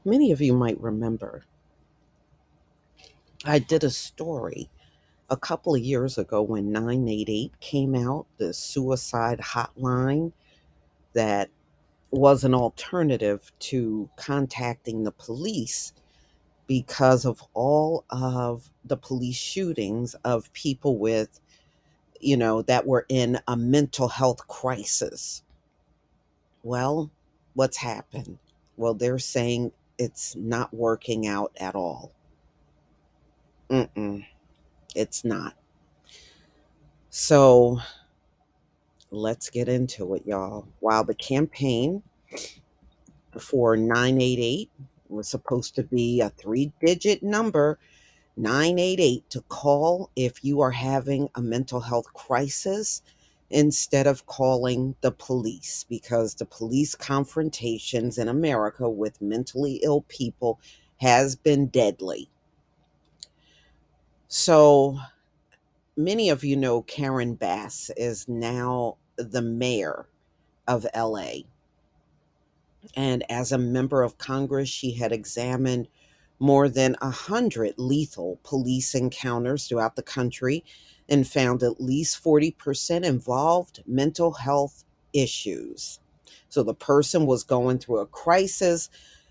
Many of you might remember I did a story a couple of years ago when 988 came out, the suicide hotline that was an alternative to contacting the police because of all of the police shootings of people with, that were in a mental health crisis. Well, what's happened? Well, they're saying it's not working out at all. Mm-mm, it's not. So let's get into it, y'all. While the campaign for 988 was supposed to be a three-digit number, 988, to call if you are having a mental health crisis instead of calling the police, because the police confrontations in America with mentally ill people has been deadly. So many of you know Karen Bass is now the mayor of LA. And as a member of Congress, she had examined more than 100 lethal police encounters throughout the country and found at least 40% involved mental health issues. So the person was going through a crisis.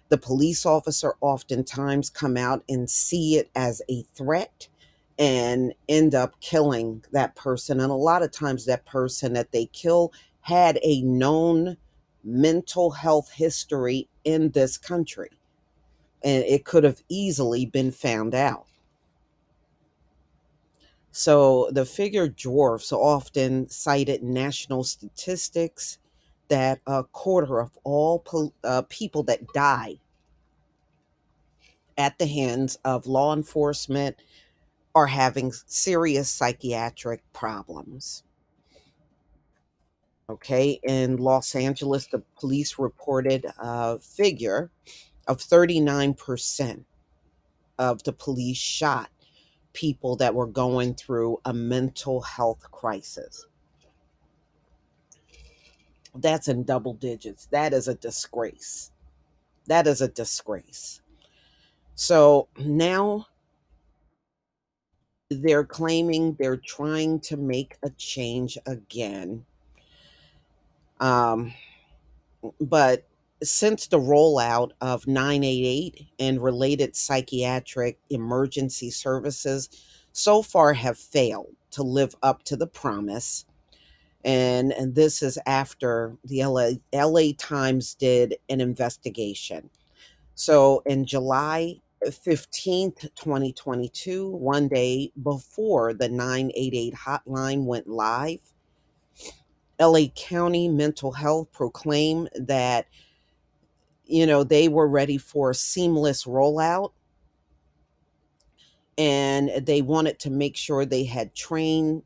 The police officer oftentimes come out and see it as a threat and end up killing that person. And a lot of times that person that they kill had a known mental health history in this country, and it could have easily been found out. So the figure dwarfs often cited national statistics that a quarter of all people that die at the hands of law enforcement are having serious psychiatric problems. Okay, in Los Angeles, the police reported a figure of 39% of the police shot people that were going through a mental health crisis. That's in double digits. That is a disgrace. That is a disgrace. So now they're claiming they're trying to make a change again. Um, but since the rollout of 988 and related psychiatric emergency services so far have failed to live up to the promise. And this is after the LA Times did an investigation. So in July 15th, 2022, one day before the 988 hotline went live, LA County Mental Health proclaimed that, they were ready for a seamless rollout, and they wanted to make sure they had trained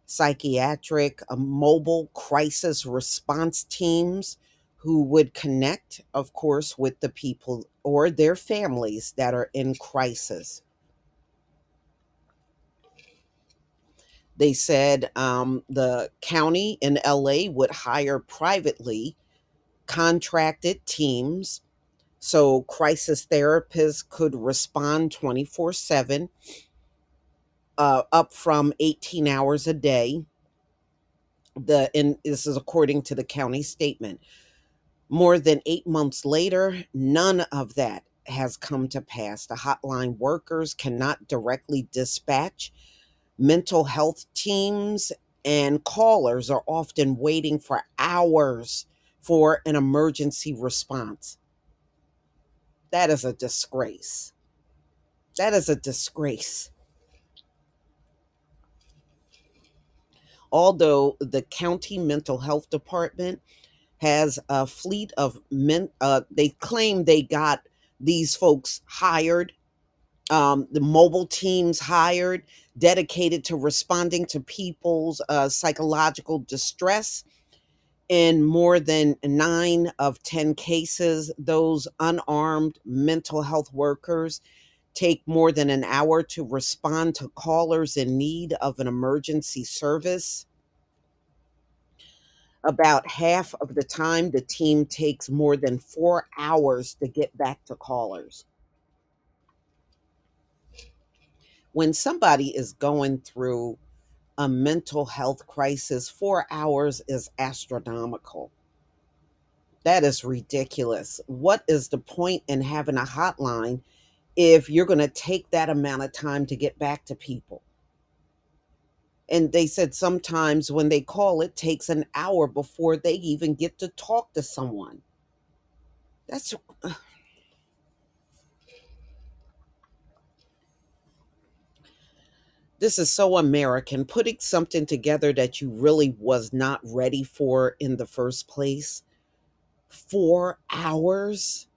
psychiatric mobile crisis response teams who would connect, of course, with the people or their families that are in crisis. They said the county in LA would hire privately contracted teams so crisis therapists could respond 24/7, up from 18 hours a day. And this is according to the county statement. More than 8 months later, none of that has come to pass. The hotline workers cannot directly dispatch mental health teams, and callers are often waiting for hours for an emergency response. That is a disgrace. That is a disgrace. Although the county mental health department has a fleet of men, they claim they got these folks hired, the mobile teams hired, dedicated to responding to people's psychological distress. In more than 9 of 10 cases, those unarmed mental health workers take more than an hour to respond to callers in need of an emergency service. About half of the time, the team takes more than 4 hours to get back to callers. When somebody is going through a mental health crisis, 4 hours is astronomical. That is ridiculous. What is the point in having a hotline if you're going to take that amount of time to get back to people? And they said sometimes when they call, it takes an hour before they even get to talk to someone. That's This is so American, putting something together that you really was not ready for in the first place. 4 hours.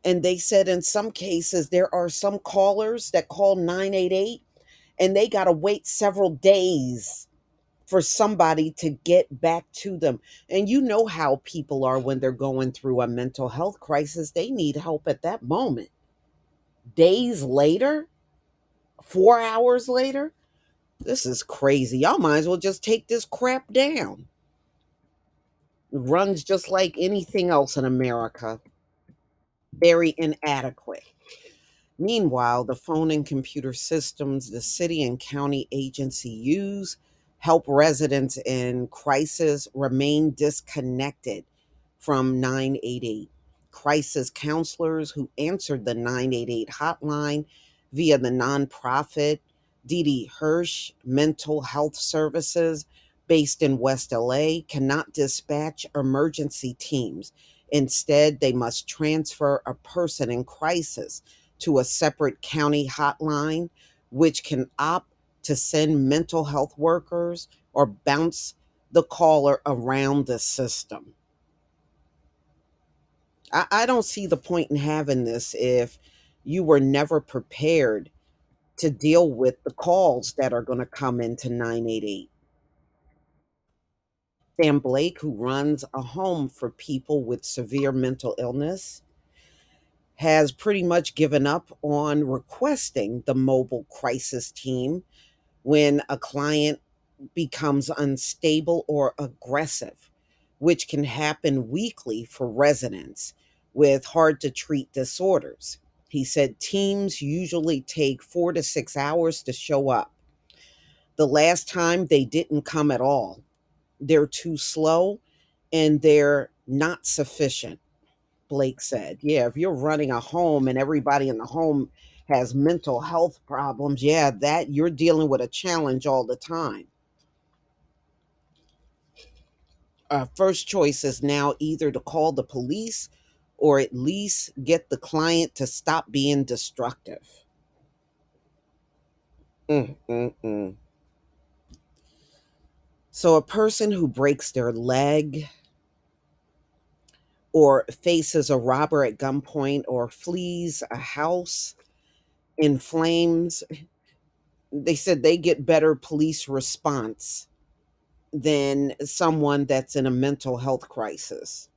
And they said in some cases there are some callers that call 988 and they got to wait several days for somebody to get back to them. And you know how people are when they're going through a mental health crisis. They need help at that moment. Days later, 4 hours later, this is crazy. Y'all might as well just take this crap down. It runs just like anything else in America. Very inadequate. Meanwhile, the phone and computer systems the city and county agency use help residents in crisis remain disconnected from 988. Crisis counselors who answered the 988 hotline via the nonprofit Didi Hirsch Mental Health Services, based in West LA, cannot dispatch emergency teams. Instead, they must transfer a person in crisis to a separate county hotline, which can opt to send mental health workers or bounce the caller around the system. I don't see the point in having this if you were never prepared to deal with the calls that are going to come into 988. Sam Blake, who runs a home for people with severe mental illness, has pretty much given up on requesting the mobile crisis team when a client becomes unstable or aggressive, which can happen weekly for residents with hard to treat disorders. He said teams usually take 4 to 6 hours to show up. The last time they didn't come at all. They're too slow and they're not sufficient, Blake said. Yeah, if you're running a home and everybody in the home has mental health problems, yeah, that you're dealing with a challenge all the time. First choice is now either to call the police or at least get the client to stop being destructive. Mm, mm, mm. So, a person who breaks their leg or faces a robber at gunpoint or flees a house in flames, they said they get better police response than someone that's in a mental health crisis.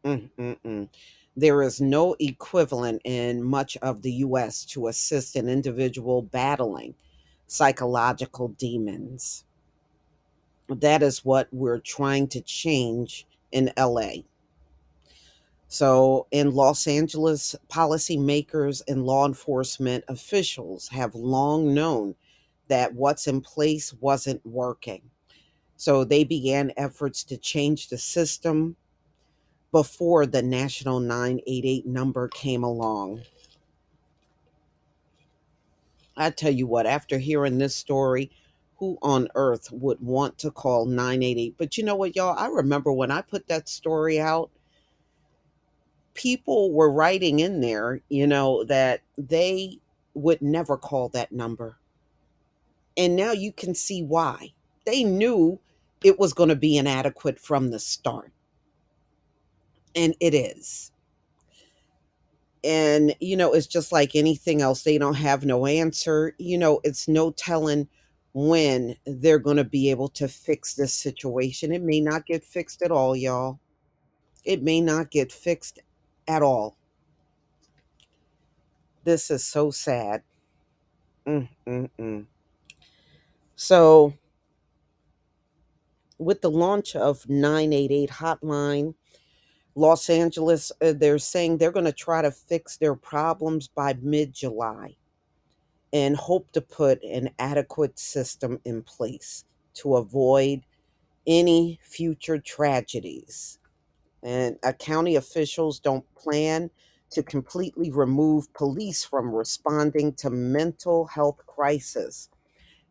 Mm, mm, mm. There is no equivalent in much of the US to assist an individual battling psychological demons. That is what we're trying to change in LA. So, in Los Angeles, policymakers and law enforcement officials have long known that what's in place wasn't working. So, they began efforts to change the system before the national 988 number came along. I tell you what, after hearing this story, who on earth would want to call 988? But you know what, y'all? I remember when I put that story out, people were writing in there, that they would never call that number. And now you can see why. They knew it was going to be inadequate from the start, and it is. And it's just like anything else, they don't have no answer. It's no telling when they're going to be able to fix this situation. It may not get fixed at all, y'all. It may not get fixed at all. This is so sad. Mm, mm, mm. So With the launch of 988 hotline, Los Angeles, they're saying they're going to try to fix their problems by mid-July and hope to put an adequate system in place to avoid any future tragedies. And county officials don't plan to completely remove police from responding to mental health crisis.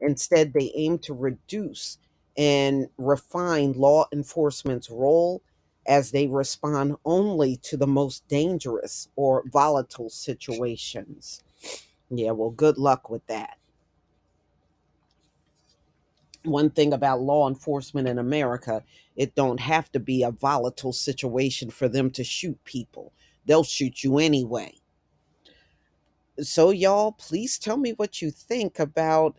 Instead, they aim to reduce and refine law enforcement's role as they respond only to the most dangerous or volatile situations. Yeah, well, good luck with that. One thing about law enforcement in America, it don't have to be a volatile situation for them to shoot people. They'll shoot you anyway. So y'all, please tell me what you think about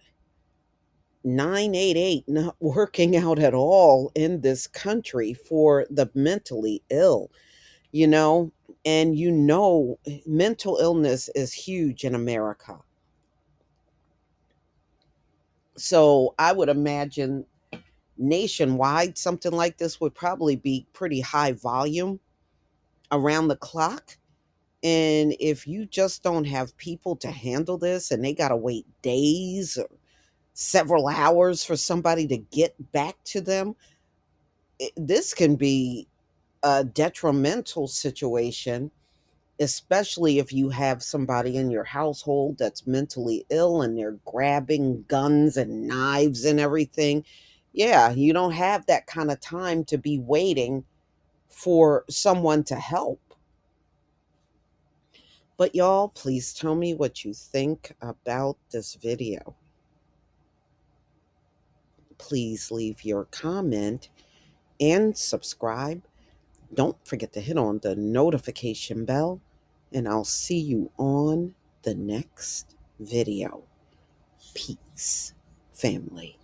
988 not working out at all in this country for the mentally ill, you know? And mental illness is huge in America. So I would imagine nationwide, something like this would probably be pretty high volume around the clock. And if you just don't have people to handle this and they got to wait days or several hours for somebody to get back to them, this can be a detrimental situation, especially if you have somebody in your household that's mentally ill and they're grabbing guns and knives and everything. Yeah, you don't have that kind of time to be waiting for someone to help. But y'all, please tell me what you think about this video. Please leave your comment and subscribe. Don't forget to hit on the notification bell, and I'll see you on the next video. Peace, family.